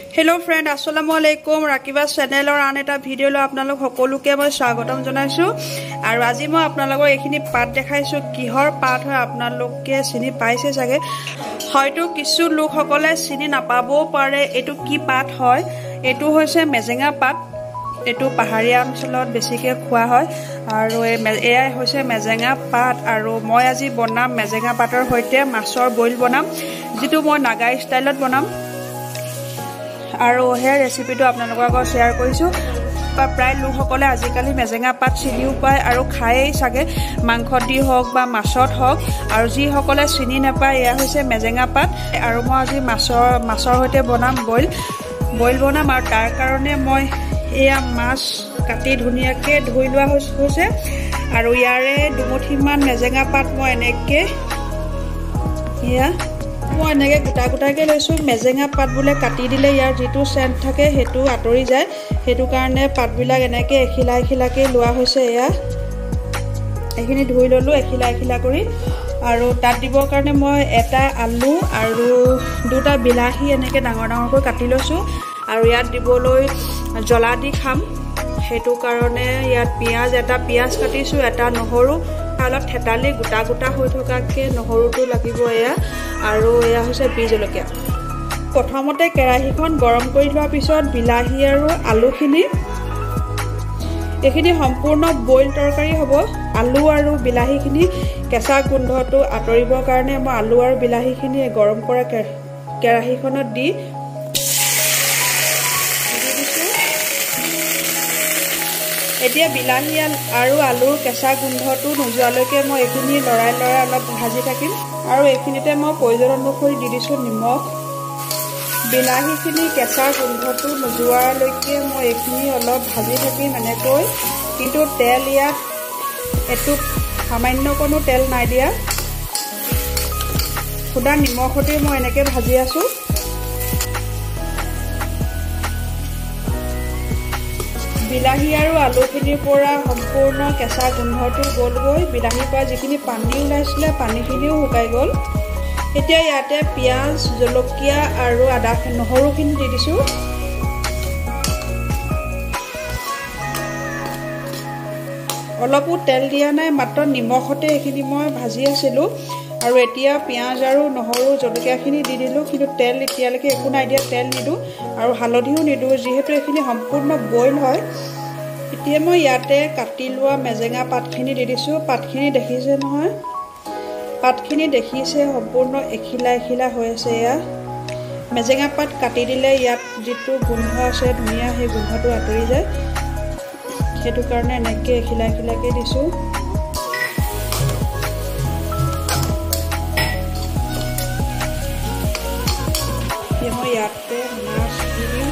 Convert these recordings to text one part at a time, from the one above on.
hello friend अस्सलामु अलैकुम राकिबा चैनेलर आन एटा भिडिओ लो आपनालोक सकलोके मैं स्वागतम जनाइछु आरो আজি মই आपनालोक एखिनि पात देखाइछु किहर पात হয় आपनालोके চিনি পাইছে চাগে হয়তো কিছু লোক সকলে চিনি নাপাবও পাৰে এটো কি পাত হয় এটো হৈছে মেজেঙা পাত এটো পাহাৰীয়া অঞ্চলত বেছিকে খোৱা হয় আৰু এয়াই হৈছে মেজেঙা পাত আৰু মই আজি বনাম মেজেঙা পাতৰ হৈতে মাছৰ বইল বনাম যেটো মই নাগা ষ্টাইলত বনাম আৰু হে ৰেচিপিটো আপোনালোকৰ লগত শেয়াৰ কৰিছো প্ৰায় লোকসকলে আজিকালি মেজেঙা পাত চিনিও পায় আৰু খায়েই চাগে মাংস দি হওক বা মাছত হওক আৰু যি সকলে চিনি নাপায় এয়া হৈছে মেজেঙা পাত আৰু মই আজি মাছৰ হৈতে বনাম বইল বনাম আৰু তাৰ কাৰণে মই এয়া মাছ কাটি ধুনিয়াকে ধুই লোৱা হৈছে আৰু ইয়াৰে দুমুঠিমান মেজেঙা পাত মই এনেকে এয়া মই এনেকে গুটা গুটাকে লৈছো মেজেঙা পাত বুলে কাটি দিলে ইয়াৰ যেটো সেন্ট থাকে হেতু আতৰি যায় হেতু কাৰণে পাতবিলাক এনেকে এখিলা লোৱা হৈছে এয়া এখিনি ধুই ললো এখিলা কৰি আৰু তাত দিবৰ কাৰণে মই এটা আলু আৰু দুটা বিলাহী এনেকে ডাঙৰকৈ কাটি লৈছো আৰু ইয়াত দিবলৈ জলা দি খাম হেতু কাৰণে ইয়াত পিয়াজ কাটিছো এটা নহৰু অলপ থেতালি গুটা হৈ থকাকে নহৰুটো লাগিব এয়া আৰু এয়া হৈছে বীজ জলকীয়া প্ৰথমতে কেৰাহীখন গৰম কৰি লোৱাৰ পিছত বিলাহী আৰু আলুখিনি এখিনি সম্পূৰ্ণ বইল তৰকাৰী হ'ব আলু আৰু বিলাহীখিনি কেঁচা গোন্ধটো আতৰিবৰ কাৰণে মই আলু আৰু বিলাহীখিনি গৰম কৰা কেৰাহীখনত দি এতিয়া বিলাহী আৰু আলুৰ কেঁচা গোন্ধটো নোযোৱালৈকে মই এখিনি লৰাই অলপ ভাজি থাকিম আৰু এখিনিতে মই প্ৰয়োজন অনুসৰি দি দিছো নিমখ বিলাহীখিনি কেঁচা গোন্ধটো নোযোৱালৈকে মই এখিনি অলপ ভাজি থাকিম এনেকৈ কিন্তু তেল ইয়াত এটু সামান্য কোনো তেল নাই দিয়া খুদা নিমখতে মই এনেকে ভাজি আছো বিলাহী আৰু আলুখিনিৰ পৰা সম্পূৰ্ণ কেঁচা গোন্ধটো গ'লগৈ বিলাহীৰ পৰা যিখিনি পানী ওলাইছিলে পানীখিনিও শুকাই গ'ল এতিয়া ইয়াতে পিয়াজ জলকীয়া আৰু আদা নহৰুখিনি দি দিছো অলপো তেল দিয়া নাই মাত্ৰ নিমখতে এখিনি মই ভাজি আছিলো আৰু এতিয়া পিয়াজ আৰু নহৰু জলকীয়াখিনি দি দিলো কিন্তু তেল এতিয়ালৈকে একো নাই দিয়া তেল নিদু আৰু হালধিও নিদু যেহেতু এখিনি সম্পূৰ্ণ বইল হয় এতিয়া মই ইয়াতে কাটি লোৱা মেজেঙা পাতখিনি দি দিছো পাতখিনি দেখিছে নহয় পাতখিনি দেখিছে সম্পূৰ্ণ এখিলা হৈ আছে এয়া মেজেঙা পাত কাটি দিলে ইয়াত যেটো গোন্ধ আছে ধুনিয়া সেই গোন্ধটো আতৰি যায় হেতু কাৰণে এনেকে এখিলাকে দিছো মই ইয়াতে মাছ দি দিম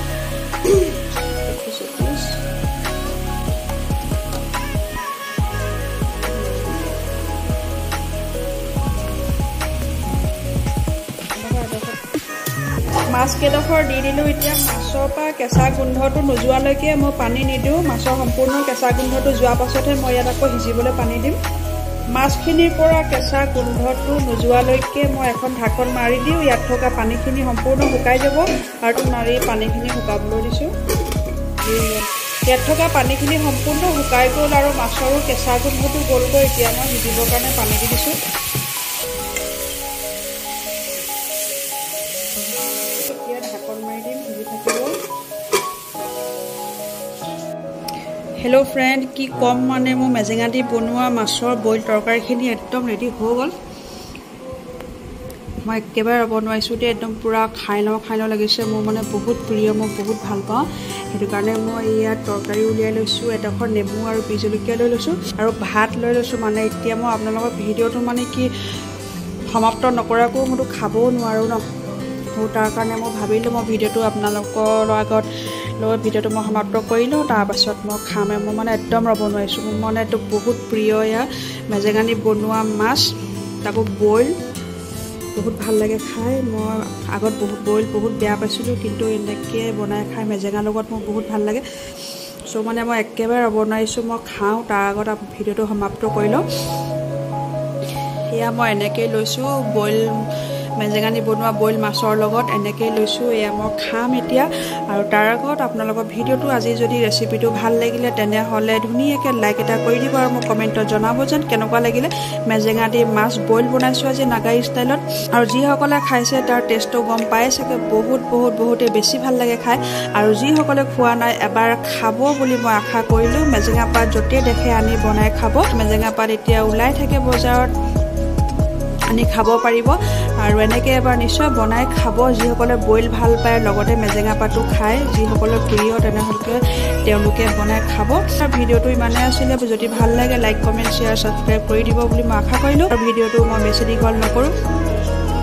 মাছ কেডখৰ দি দিলো এতিয়া মাছৰ পৰা কেঁচা গোন্ধটো নোযোৱালৈকে মই পানী নিদু মাছৰ সম্পূৰ্ণ কেঁচা গোন্ধটো যোৱা পাছতহে মই ইয়াত আকৌ সিজিবলৈ পানী দিম মাছখিনিৰ পৰা কেঁচা গোন্ধটো নোযোৱালৈকে মই এখন ঢাকন মাৰি দিও ইয়াত থকা পানীখিনি সম্পূৰ্ণ শুকাই যাব আৰু মাৰি পানীখিনি শুকাবলৈ দিছো ইয়াত থকা পানীখিনি সম্পূৰ্ণ শুকাই গ'ল আৰু মাছৰো কেঁচা গোন্ধটো গ'লগৈ এতিয়া মই সিজিবৰ কাৰণে পানী দি দিছো हेलो फ्रेंड की कम माने मो मेजेङा দি বনোৱা মাছৰ বইল তৰকাৰীখিনি একদম ৰেডি হৈ গল মই একেবাৰে বনাইছো তে একদম পুৰা খাই লও লাগিছে মোৰ মানে বহুত প্ৰিয় মই বহুত ভাল পাওঁ হেতু কাৰণে মই ইয়া তৰকাৰী উলিয়াই লৈছো এডখৰ নেমু আৰু বীজ জলকীয়া লৈ লৈছো আৰু ভাত লৈ লৈছো মানে এতিয়া মই আপোনালোকৰ ভিডিওটো মানে কি সমাপ্ত নকৰাকৈ মই খাবও নোৱাৰো ন তাৰ কাৰণে মই ভাবিলো মই ভিডিওটো আপোনালোকৰ আগত ভিডিওটো মই সমাপ্ত কৰিলো তাৰ পাছত মই খাম মই মানে একদম ৰব নোৱাৰিছো মোৰ মানে এটো বহুত প্ৰিয় ইয়া মেজেঙা দি বনোৱা মাছ তাকো বইল বহুত ভাল লাগে খাই মই আগত বহুত বেয়া পাইছিলো কিন্তু এনেকে বনাই খাই মেজেঙা লগত মোৰ বহুত ভাল লাগে সো মানে মই একেবাৰে ৰব নোৱাৰিছো মই খাও তাৰ আগত ভিডিওটো সমাপ্ত কৰিলো ইয়া মই এনেকে লৈছো বইল মেজেঙা দি বনোৱা বইল মাছৰ লগত এনেকৈ লৈছোঁ এয়া মই খাম এতিয়া আৰু তাৰ আগত আপোনালোকৰ ভিডিঅ'টো আজি যদি ৰেচিপিটো ভাল লাগিলে তেনেহ'লে ধুনীয়াকৈ লাইক এটা কৰি দিব আৰু মোক কমেণ্টত জনাব যেন কেনেকুৱা লাগিলে মেজেঙা দি মাছ বইল বনাইছোঁ আজি নাগাৰী ষ্টাইলত আৰু যিসকলে খাইছে তাৰ টেষ্টটো গম পাই চাগে বহুতে বেছি ভাল লাগে খাই আৰু যিসকলে খোৱা নাই এবাৰ খাব বুলি মই আশা কৰিলোঁ মেজেঙা পাত য'তে দেখে আনি বনাই খাব মেজেঙা পাত এতিয়া ওলাই থাকে বজাৰত আনি খাব পাৰিব আৰু এনেকৈ এবাৰ নিশ্চয় বনাই খাব যিসকলে বইল ভাল পায় লগতে মেজেঙা পাতো খায় যিসকলৰ প্ৰিয় তেনেহ'লে তেওঁলোকে বনাই খাব ভিডিঅ'টো ইমানে আছিলে যদি ভাল লাগে লাইক কমেণ্ট শ্বেয়াৰ ছাবস্ক্ৰাইব কৰি দিব বুলি মই আশা কৰিলোঁ আৰু ভিডিঅ'টো মই বেছি দীঘল নকৰোঁ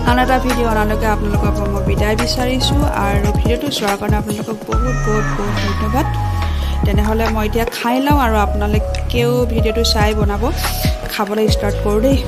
আন এটা ভিডিঅ' অনালৈকে আপোনালোকৰ পৰা মই বিদায় বিচাৰিছোঁ আৰু ভিডিঅ'টো চোৱাৰ কাৰণে আপোনালোকক বহুত ধন্যবাদ তেনেহ'লে মই এতিয়া খাই লওঁ আৰু আপোনালোকেও ভিডিঅ'টো চাই বনাব খাবলৈ ষ্টাৰ্ট কৰোঁ দেই